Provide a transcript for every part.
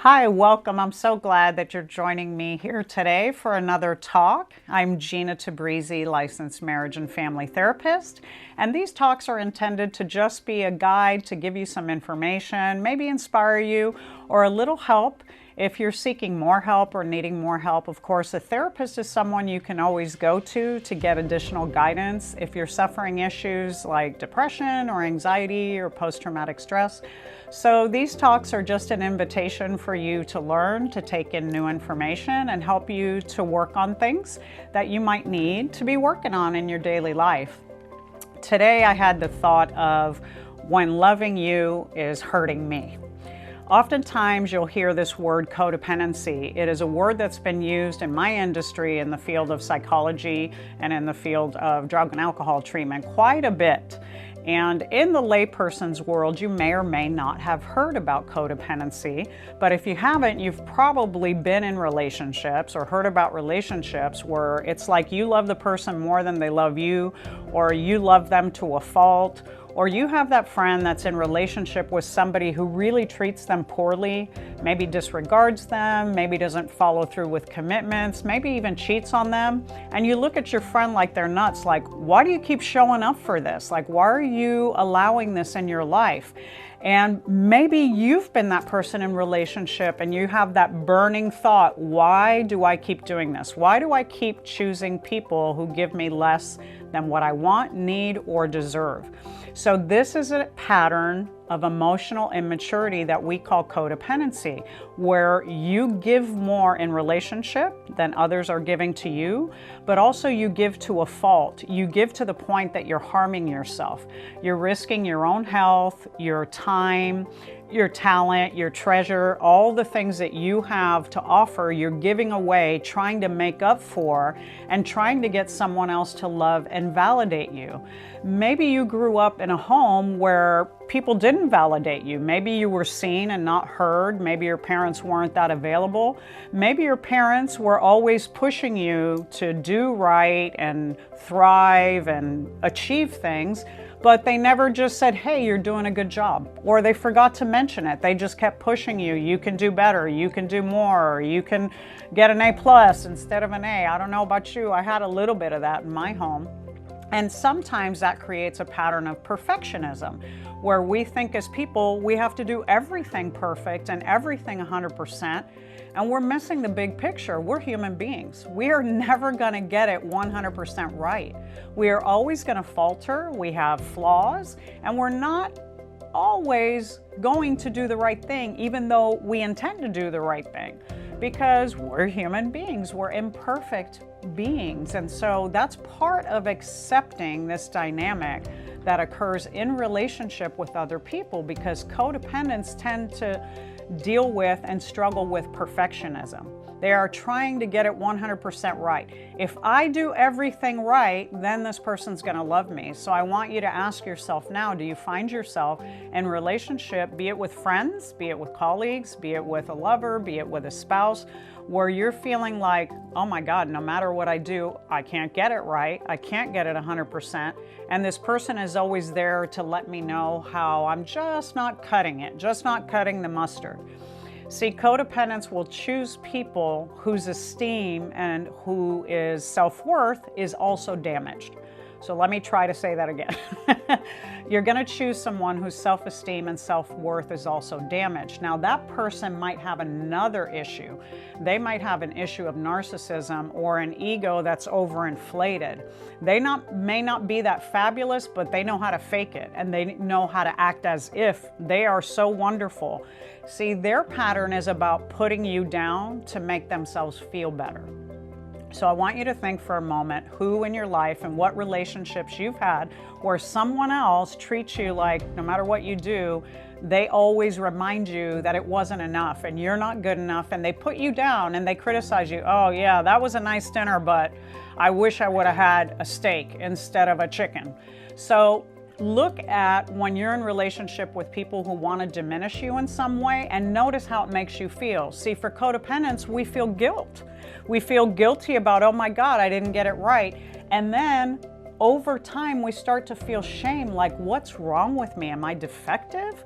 Hi, welcome. I'm so glad that you're joining me here today for another talk. I'm Gina, licensed marriage and family therapist, and these talks are intended to just be a guide to give you some information, maybe inspire you, or a little help. If you're seeking more help or needing more help, of course, a therapist is someone you can always go to get additional guidance. If you're suffering issues like depression or anxiety or post-traumatic stress. So these talks are just an invitation for you to learn, to take in new information, and help you to work on things that you might need to be working on in your daily life. Today I had the thought of when loving you is hurting me. Oftentimes you'll hear this word codependency. It is a word that's been used in my industry in the field of psychology and in the field of drug and alcohol treatment quite a bit. And in the layperson's world, you may or may not have heard about codependency, but if you haven't, you've probably been in relationships or heard about relationships where it's like you love the person more than they love you, or you love them to a fault, or you have that friend that's in relationship with somebody who really treats them poorly, maybe disregards them, maybe doesn't follow through with commitments, maybe even cheats on them. And you look at your friend like they're nuts, like, why do you keep showing up for this? Like, why are you allowing this in your life? And maybe you've been that person in relationship and you have that burning thought, why do I keep doing this? Why do I keep choosing people who give me less than what I want, need, or deserve? So this is a pattern of emotional immaturity that we call codependency, where you give more in relationship than others are giving to you, but also you give to a fault. You give to the point that you're harming yourself. You're risking your own health, your time, your talent, your treasure, all the things that you have to offer, you're giving away, trying to make up for, and trying to get someone else to love and validate you. Maybe you grew up in a home where people didn't validate you. Maybe you were seen and not heard. Maybe your parents weren't that available. Maybe your parents were always pushing you to do right and thrive and achieve things, but they never just said, hey, you're doing a good job. Or they forgot to mention it. They just kept pushing you. You can do better. You can do more. You can get an A+ instead of an A. I don't know about you. I had a little bit of that in my home. And sometimes that creates a pattern of perfectionism, where we think as people, we have to do everything perfect and everything 100%. And we're missing the big picture. We're human beings. We are never going to get it 100% right. We are always going to falter. We have flaws, and we're not always going to do the right thing, even though we intend to do the right thing, because we're human beings. We're imperfect beings. And so that's part of accepting this dynamic that occurs in relationship with other people, because codependents tend to deal with and struggle with perfectionism. They are trying to get it 100% right. If I do everything right, then this person's going to love me. So I want you to ask yourself now, do you find yourself in relationship, be it with friends, be it with colleagues, be it with a lover, be it with a spouse, where you're feeling like, oh my God, no matter what I do, I can't get it right. I can't get it 100%. And this person is always there to let me know how I'm just not cutting it, just not cutting the mustard. See, codependents will choose people whose esteem and who is self-worth is also damaged. So let me try to say that again. You're going to choose someone whose self-esteem and self-worth is also damaged. Now, that person might have another issue. They might have an issue of narcissism or an ego that's overinflated. They may not be that fabulous, but they know how to fake it, and they know how to act as if they are so wonderful. See, their pattern is about putting you down to make themselves feel better. So I want you to think for a moment who in your life and what relationships you've had where someone else treats you like no matter what you do, they always remind you that it wasn't enough and you're not good enough, and they put you down and they criticize you. Oh yeah, that was a nice dinner, but I wish I would have had a steak instead of a chicken. So look at when you're in relationship with people who want to diminish you in some way and notice how it makes you feel. See, for codependents, we feel guilt. We feel guilty about, oh my God, I didn't get it right. And then over time, we start to feel shame, like, what's wrong with me? Am I defective?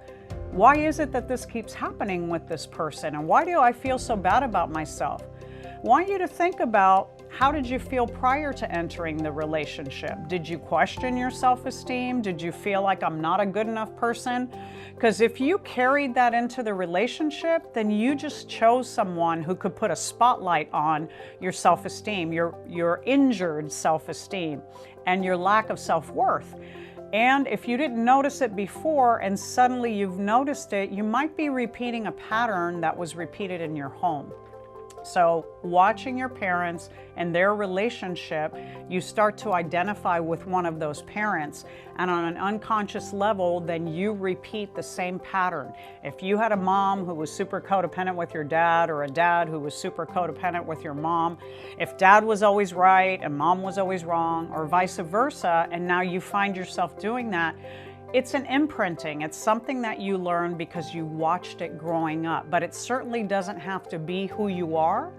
Why is it that this keeps happening with this person? And why do I feel so bad about myself? I want you to think about, how did you feel prior to entering the relationship? Did you question your self-esteem? Did you feel like I'm not a good enough person? Because if you carried that into the relationship, then you just chose someone who could put a spotlight on your self-esteem, your injured self-esteem, and your lack of self-worth. And if you didn't notice it before and suddenly you've noticed it, you might be repeating a pattern that was repeated in your home. So watching your parents and their relationship, you start to identify with one of those parents, and on an unconscious level, then you repeat the same pattern. If you had a mom who was super codependent with your dad, or a dad who was super codependent with your mom, if dad was always right and mom was always wrong, or vice versa, and now you find yourself doing that, it's an imprinting. It's something that you learn because you watched it growing up, but it certainly doesn't have to be who you are.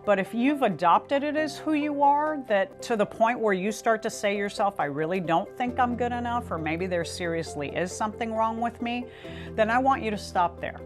But if you've adopted it as who you are, that to the point where you start to say to yourself, I really don't think I'm good enough, or maybe there seriously is something wrong with me, then I want you to stop there.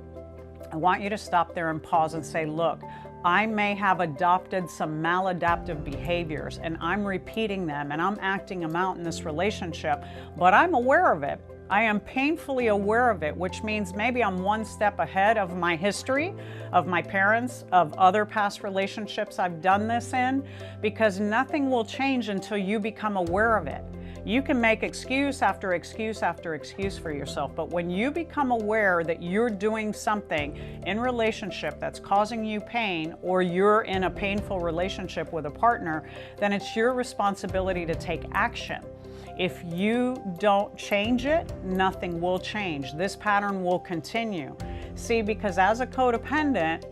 I want you to stop there and pause and say, look, I may have adopted some maladaptive behaviors and I'm repeating them and I'm acting them out in this relationship, but I'm aware of it. I am painfully aware of it, which means maybe I'm one step ahead of my history, of my parents, of other past relationships I've done this in, because nothing will change until you become aware of it. You can make excuse after excuse after excuse for yourself, but when you become aware that you're doing something in relationship that's causing you pain, or you're in a painful relationship with a partner, then it's your responsibility to take action. If you don't change it, nothing will change. This pattern will continue. See, because as a codependent,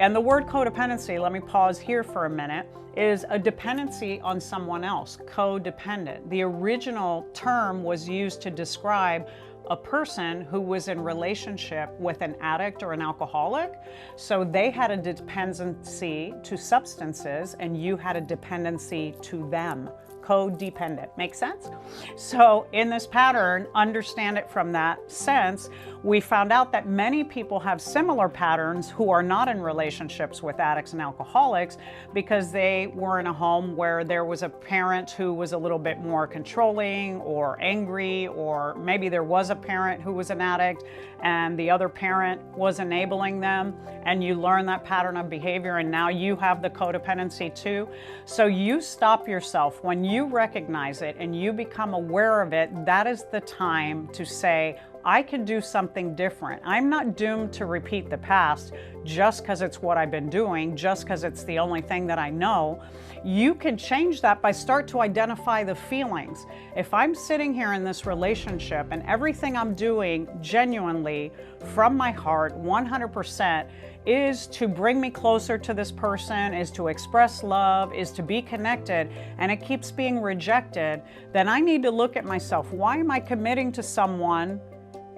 and the word codependency, let me pause here for a minute, is a dependency on someone else, codependent. The original term was used to describe a person who was in relationship with an addict or an alcoholic. So they had a dependency to substances and you had a dependency to them. Codependent. Make sense? So in this pattern, understand it from that sense. We found out that many people have similar patterns who are not in relationships with addicts and alcoholics because they were in a home where there was a parent who was a little bit more controlling or angry, or maybe there was a parent who was an addict and the other parent was enabling them, and you learn that pattern of behavior and now you have the codependency too. So you stop yourself when you recognize it and you become aware of it. That is the time to say, I can do something different. I'm not doomed to repeat the past just because it's what I've been doing, just because it's the only thing that I know. You can change that by start to identify the feelings. If I'm sitting here in this relationship and everything I'm doing genuinely from my heart, 100%, is to bring me closer to this person, is to express love, is to be connected, and it keeps being rejected, then I need to look at myself. Why am I committing to someone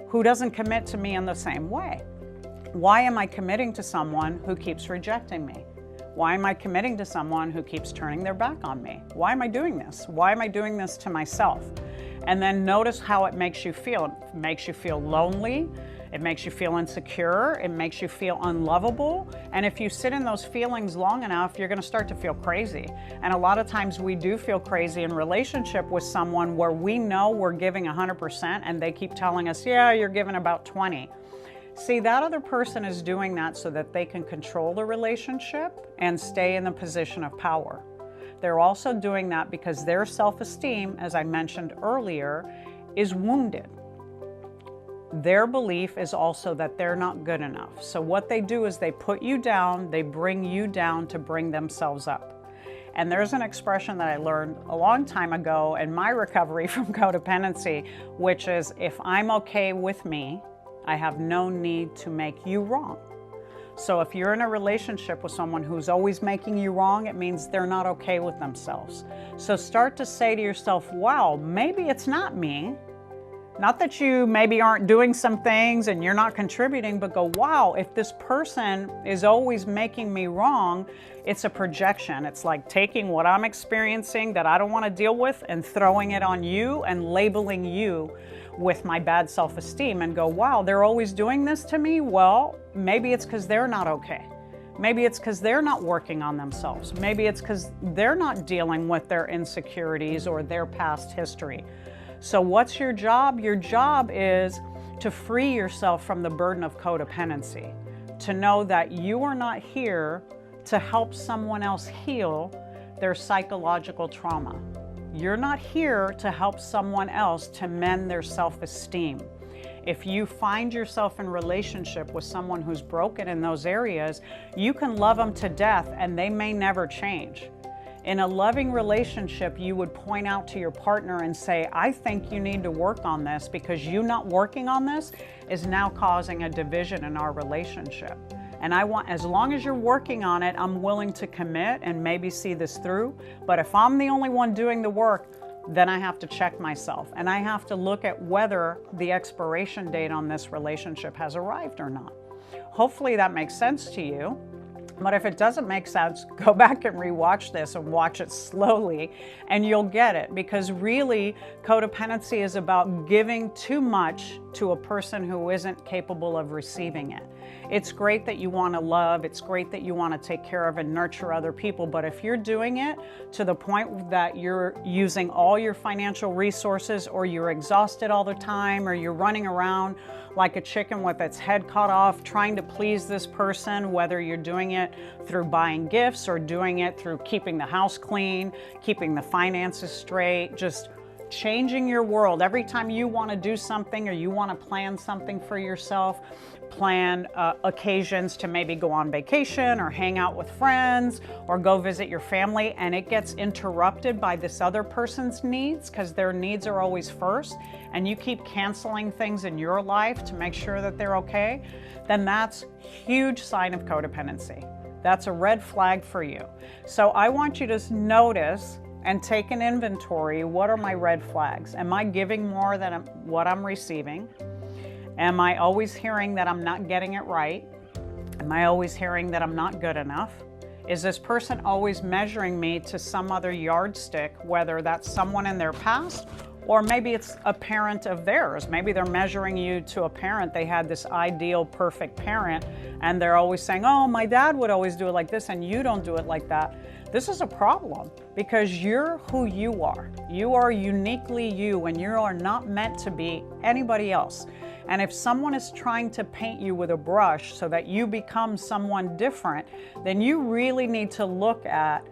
who doesn't commit to me in the same way? Why am I committing to someone who keeps rejecting me? Why am I committing to someone who keeps turning their back on me? Why am I doing this? Why am I doing this to myself? And then notice how it makes you feel. It makes you feel lonely. It makes you feel insecure. It makes you feel unlovable. And if you sit in those feelings long enough, you're going to start to feel crazy. And a lot of times we do feel crazy in relationship with someone where we know we're giving 100% and they keep telling us, yeah, you're giving about 20. See, that other person is doing that so that they can control the relationship and stay in the position of power. They're also doing that because their self-esteem, as I mentioned earlier, is wounded. Their belief is also that they're not good enough. So what they do is they put you down, they bring you down to bring themselves up. And there's an expression that I learned a long time ago in my recovery from codependency, which is, if I'm okay with me, I have no need to make you wrong. So if you're in a relationship with someone who's always making you wrong, it means they're not okay with themselves. So start to say to yourself, wow, maybe it's not me. Not that you maybe aren't doing some things and you're not contributing, but go, wow, if this person is always making me wrong, it's a projection. It's like taking what I'm experiencing that I don't want to deal with and throwing it on you and labeling you with my bad self-esteem and go, wow, they're always doing this to me. Well, maybe it's because they're not okay. Maybe it's because they're not working on themselves. Maybe it's because they're not dealing with their insecurities or their past history. So what's your job? Your job is to free yourself from the burden of codependency, to know that you are not here to help someone else heal their psychological trauma. You're not here to help someone else to mend their self-esteem. If you find yourself in relationship with someone who's broken in those areas, you can love them to death and they may never change. In a loving relationship, you would point out to your partner and say, I think you need to work on this because you not working on this is now causing a division in our relationship. And I want, as long as you're working on it, I'm willing to commit and maybe see this through. But if I'm the only one doing the work, then I have to check myself and I have to look at whether the expiration date on this relationship has arrived or not. Hopefully that makes sense to you. But if it doesn't make sense, go back and rewatch this and watch it slowly and you'll get it. Because really, codependency is about giving too much to a person who isn't capable of receiving it. It's great that you want to love, it's great that you want to take care of and nurture other people, but if you're doing it to the point that you're using all your financial resources, or you're exhausted all the time, or you're running around like a chicken with its head cut off trying to please this person, whether you're doing it through buying gifts or doing it through keeping the house clean, keeping the finances straight, just changing your world. Every time you want to do something or you want to plan something for yourself, plan occasions to maybe go on vacation or hang out with friends or go visit your family, and it gets interrupted by this other person's needs because their needs are always first, and you keep canceling things in your life to make sure that they're okay, then that's a huge sign of codependency. That's a red flag for you. So I want you to notice and take an inventory. What are my red flags? Am I giving more than what I'm receiving? Am I always hearing that I'm not getting it right? Am I always hearing that I'm not good enough? Is this person always measuring me to some other yardstick, whether that's someone in their past or maybe it's a parent of theirs? Maybe they're measuring you to a parent. They had this ideal, perfect parent, and they're always saying, oh, my dad would always do it like this, and you don't do it like that. This is a problem because you're who you are. You are uniquely you, and you are not meant to be anybody else. And if someone is trying to paint you with a brush so that you become someone different, then you really need to look at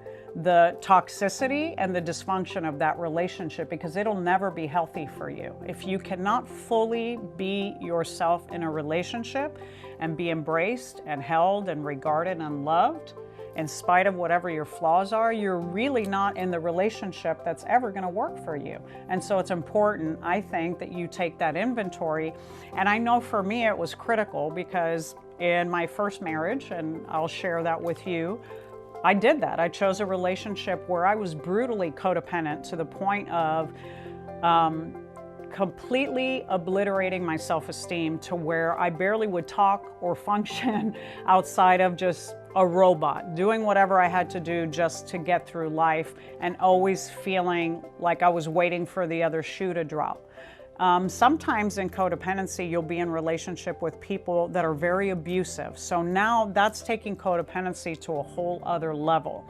the toxicity and the dysfunction of that relationship, because it'll never be healthy for you. If you cannot fully be yourself in a relationship and be embraced and held and regarded and loved, in spite of whatever your flaws are, you're really not in the relationship that's ever going to work for you. And so it's important, I think, that you take that inventory. And I know for me it was critical because in my first marriage, and I'll share that with you, I did that. I chose a relationship where I was brutally codependent to the point of completely obliterating my self-esteem to where I barely would talk or function outside of just a robot, doing whatever I had to do just to get through life, and always feeling like I was waiting for the other shoe to drop. Sometimes in codependency, you'll be in relationship with people that are very abusive. So now that's taking codependency to a whole other level.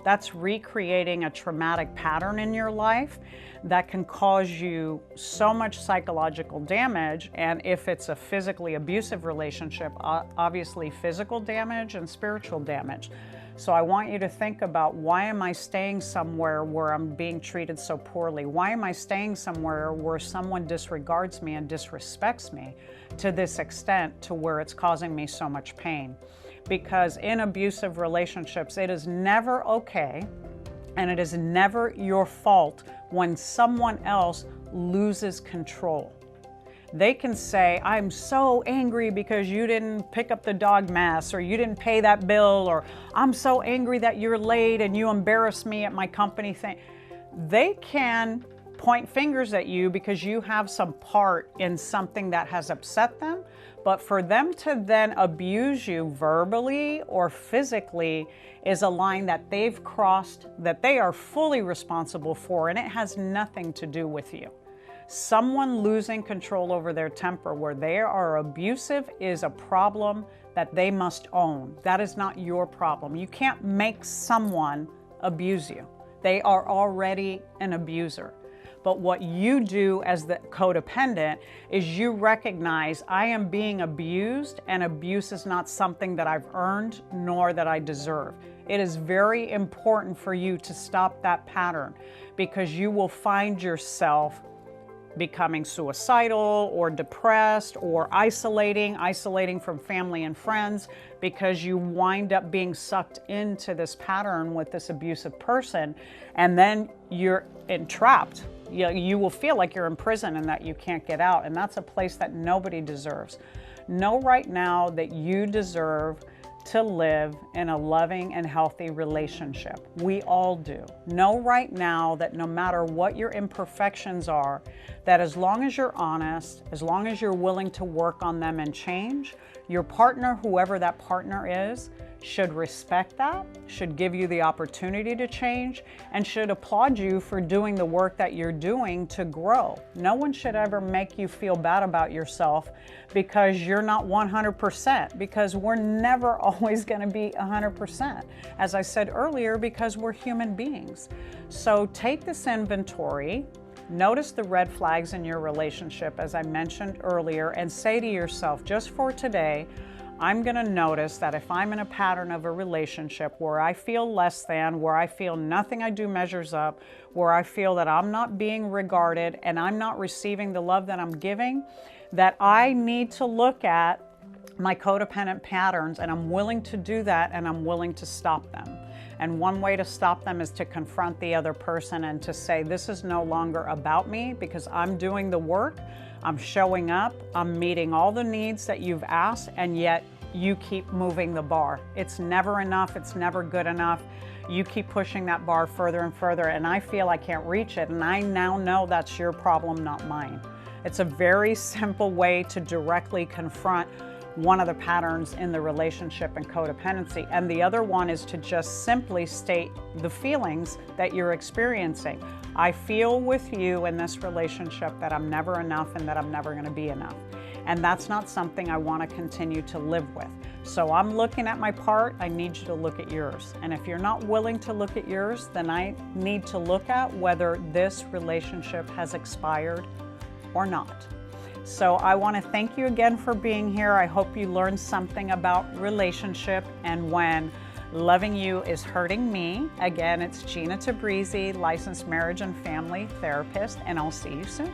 That's recreating a traumatic pattern in your life that can cause you so much psychological damage. And if it's a physically abusive relationship, obviously physical damage and spiritual damage. So I want you to think about, why am I staying somewhere where I'm being treated so poorly? Why am I staying somewhere where someone disregards me and disrespects me to this extent to where it's causing me so much pain? Because in abusive relationships, it is never okay and it is never your fault when someone else loses control. They can say, I'm so angry because you didn't pick up the dog mess, or you didn't pay that bill, or I'm so angry that you're late and you embarrassed me at my company thing. They can point fingers at you because you have some part in something that has upset them. But for them to then abuse you verbally or physically is a line that they've crossed, that they are fully responsible for, and it has nothing to do with you. Someone losing control over their temper where they are abusive is a problem that they must own. That is not your problem. You can't make someone abuse you. They are already an abuser. But what you do as the codependent is you recognize I am being abused, and abuse is not something that I've earned nor that I deserve. It is very important for you to stop that pattern, because you will find yourself becoming suicidal or depressed or isolating from family and friends, because you wind up being sucked into this pattern with this abusive person, and then you're entrapped. You will feel like you're in prison and that you can't get out, and that's a place that nobody deserves. Know right now that you deserve to live in a loving and healthy relationship. We all do. Know right now that no matter what your imperfections are, that as long as you're honest, as long as you're willing to work on them and change, your partner, whoever that partner is, should respect that, should give you the opportunity to change, and should applaud you for doing the work that you're doing to grow. No one should ever make you feel bad about yourself because you're not 100%, because we're never always going to be 100%. As I said earlier, because we're human beings. So take this inventory, notice the red flags in your relationship, as I mentioned earlier, and say to yourself, just for today, I'm going to notice that if I'm in a pattern of a relationship where I feel less than, where I feel nothing I do measures up, where I feel that I'm not being regarded and I'm not receiving the love that I'm giving, that I need to look at my codependent patterns, and I'm willing to do that, and I'm willing to stop them. And one way to stop them is to confront the other person and to say, this is no longer about me, because I'm doing the work, I'm showing up, I'm meeting all the needs that you've asked, and yet you keep moving the bar. It's never enough, it's never good enough. You keep pushing that bar further and further, and I feel I can't reach it, and I now know that's your problem, not mine. It's a very simple way to directly confront one of the patterns in the relationship and codependency. And the other one is to just simply state the feelings that you're experiencing. I feel with you in this relationship that I'm never enough and that I'm never going to be enough. And that's not something I want to continue to live with. So I'm looking at my part, I need you to look at yours. And if you're not willing to look at yours, then I need to look at whether this relationship has expired or not. So I want to thank you again for being here. I hope you learned something about relationship and when loving you is hurting me. Again, it's Gina Tabrizi, licensed marriage and family therapist, and I'll see you soon.